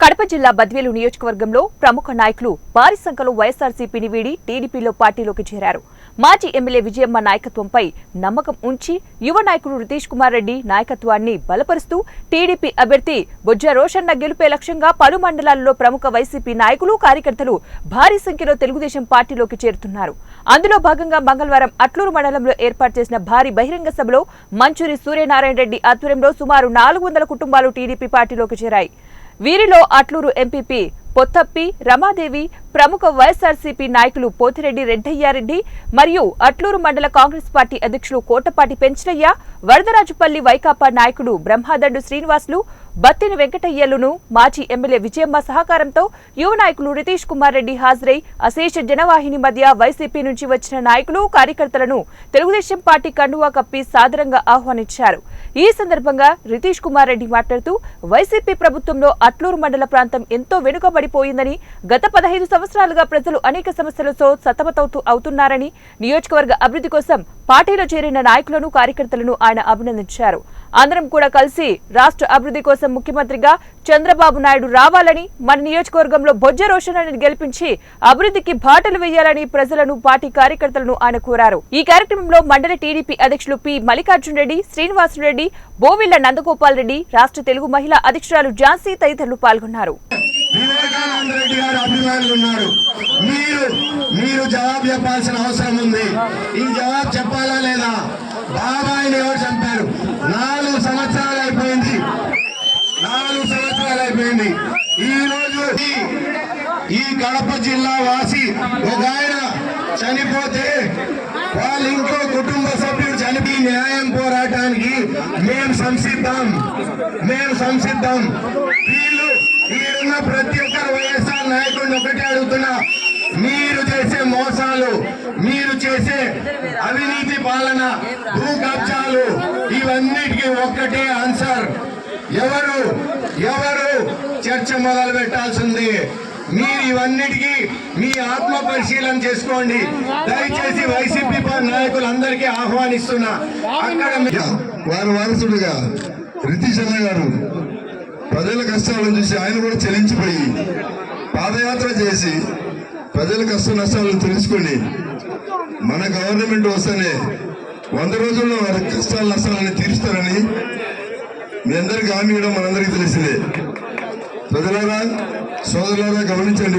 కడప జిల్లా బద్వేలు నియోజకవర్గంలో ప్రముఖ నాయకులు భారీ సంఖ్యలో వైఎస్ఆర్సీపీని వీడి టీడీపీలో పార్టీలోకి చేరారు. మాజీ ఎమ్మెల్యే విజయమ్మ నాయకత్వంపై నమ్మకం ఉంచి యువ నాయకుడు రితీష్ కుమార్ రెడ్డి నాయకత్వాన్ని బలపరుస్తూ టీడీపీ అభ్యర్థి బొజ్జ రోషన్న గెలుపే లక్ష్యంగా పలు మండలాల్లో ప్రముఖ వైసీపీ నాయకులు కార్యకర్తలు భారీ సంఖ్యలో తెలుగుదేశం పార్టీలోకి చేరుతున్నారు. అందులో భాగంగా మంగళవారం అట్లూరు మండలంలో ఏర్పాటు చేసిన భారీ బహిరంగ సభలో మంచూరి సూర్యనారాయణ రెడ్డి ఆధ్వర్యంలో సుమారు 400 కుటుంబాలు టీడీపీ పార్టీలోకి చేరాయి. వీరిలో అట్లూరు ఎంపీపీ పొత్తప్పి రమాదేవి, ప్రముఖ వైఎస్ఆర్సీపీ నాయకులు పోతిరెడ్డి రెడ్డయ్యారెడ్డి మరియు అట్లూరు మండల కాంగ్రెస్ పార్టీ అధ్యక్షులు కోటపాటి పెంచలయ్య, వరదరాజుపల్లి వైకాపా నాయకుడు బ్రహ్మదండు శ్రీనివాసులు, బత్తిని వెంకటయ్యలును మాజీ ఎమ్మెల్యే విజయమ్మ సహకారంతో యువ నాయకులు రితీష్ కుమార్ రెడ్డి హాజరై అశేష జనవాహిని మధ్య వైసీపీ నుంచి వచ్చిన నాయకులు కార్యకర్తలను తెలుగుదేశం పార్టీ కండువా కప్పి సాదరంగా ఆహ్వానించారు. ఈ సందర్భంగా రితీష్ కుమార్ రెడ్డి మాట్లాడుతూ వైసీపీ ప్రభుత్వంలో అట్లూరు మండల ప్రాంతం ఎంతో వెనుకబడిపోయిందని, గత 15 సంవత్సరాలుగా ప్రజలు అనేక సమస్యలతో సతమతమవుతున్నారని, నియోజకవర్గ అభివృద్ధి కోసం పార్టీలో చేరిన నాయకులను కార్యకర్తలను ఆయన అభినందించారు. అందరం కూడా కలిసి రాష్ట్ర అభివృద్ధి కోసం ముఖ్యమంత్రిగా చంద్రబాబు నాయుడు రావాలని, మన నియోజకవర్గంలో బొజ్జ రోషన్నని గెలిపించి అభివృద్ధికి బాటలు వేయాలని ప్రజలను, పార్టీ కార్యకర్తలను ఆయన కోరారు. ఈ కార్యక్రమంలో మండల టీడీపీ అధ్యక్షులు పి మల్లికార్జున రెడ్డి, శ్రీనివాసరెడ్డి, బోవిళ్ల నందగోపాల్ రెడ్డి, రాష్ట్ర తెలుగు మహిళా అధ్యక్షురాలు ఝాన్సీ తదితరులు పాల్గొన్నారు. మీరు జవాబు చెప్పాల్సిన అవసరం ఉంది. ఈ జవాబు చెప్పాలా లేదా? బాబాయిని ఎవరు చంపారు? 4 సంవత్సరాలు అయిపోయింది. 4 సంవత్సరాలు అయిపోయింది. ఈ రోజు ఈ కడప జిల్లా వాసి ఒక ఆయన చనిపోతే వాళ్ళ ఇంట్లో కుటుంబ సభ్యులు చనిపోయి న్యాయం పోరాటానికి మేము సంసిద్ధం. వీళ్ళున్న ప్రతి ఒక్కరు వైఎస్ఆర్ నాయకుడిని ఒకటే అడుగుతున్నా, మీరు చేసే మోసాలు, మీరు చేసే అవినీతి పాలన, భూ కబ్జాలు, ఇవన్నిటికీ ఒక్కటే ఆన్సర్. ఎవరు చర్చ మొదలు పెట్టాల్సింది. మీరు ఇవన్నిటికీ మీ ఆత్మ పరిశీలన చేసుకోండి. దయచేసి వైసీపీ నాయకులందరికీ ఆహ్వానిస్తున్నా. అక్కడ వారి వారసుడుగా రితీష్ అన్న గారు ప్రజల కష్టాలను చూసి ఆయన కూడా చెల్లించిపోయి పాదయాత్ర చేసి ప్రజల కష్ట నష్టాలను తెలుసుకొని మన గవర్నమెంట్ వస్తేనే 100 రోజుల్లో వారి కష్టాల నష్టాలను తీరుస్తారని మీ అందరికీ హామీ ఇవ్వడం మనందరికీ తెలిసిందే. ప్రజలారా, సోదరులారా గమనించండి.